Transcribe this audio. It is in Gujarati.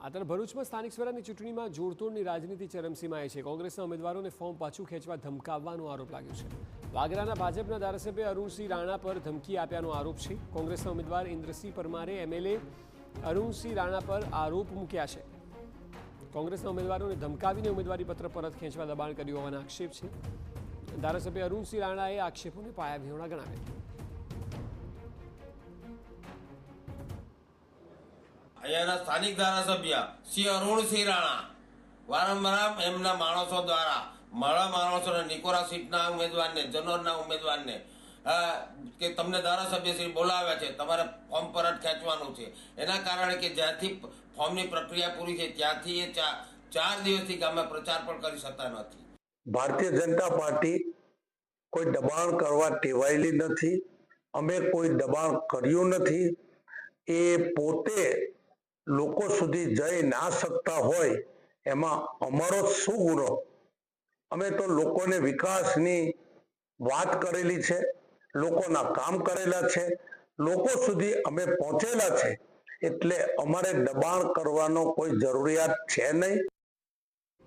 આ તરફ ભરૂચમાં સ્થાનિક સ્વરાજની ચૂંટણીમાં જોડતોડની રાજનીતિ ચરમસીમાએ છે। કોંગ્રેસના ઉમેદવારોને ફોર્મ પાછું ખેંચવા ધમકાવવાનો આરોપ લાગ્યો છે। વાગરાના ભાજપના ધારાસભ્ય અરુણસિંહ રાણા પર ધમકી આપ્યાનો આરોપ છે। કોંગ્રેસના ઉમેદવાર ઇન્દ્રસિંહ પરમારે એમએલએ અરુણસિંહ રાણા પર આરોપ મૂક્યા છે। કોંગ્રેસના ઉમેદવારોને ધમકાવીને ઉમેદવારી પત્ર પરત ખેંચવા દબાણ કર્યું હોવાના આક્ષેપ છે। ધારાસભ્ય અરુણસિંહ રાણાએ આક્ષેપોને પાયાવિહોણા ગણાવ્યા। અહીંયાના સ્થાનિક ધારાસભ્ય શ્રી અરુણસિંહ રાણા વારંવાર એમના માણસો દ્વારા મારા માણસોને નિકોરા સીટના ઉમેદવારને જનોરના ઉમેદવારને કે તમને ધારાસભ્ય શ્રી બોલાવ્યા છે, તમારે ફોર્મ પરત ખેંચવાનું છે। એના કારણે કે જ્યાંથી ફોર્મની પ્રક્રિયા પૂરી છે ત્યાંથી એ 4 દિવસથી ગામે પ્રચાર પણ કરી શકતા નથી। ભારતીય જનતા પાર્ટી કોઈ દબાણ કરવા ટેવાયેલી નથી। અમે કોઈ દબાણ કર્યું નથી। એ પોતે લોકો સુધી જઈ ના શકતા હોય એમાં અમારો શું ગુનો? અમે તો લોકોને વિકાસની વાત કરેલી છે, લોકોના કામ કરેલા છે, લોકો સુધી અમે પહોંચેલા છે, એટલે અમારે દબાણ કરવાનો કોઈ જરૂરિયાત છે નહીં।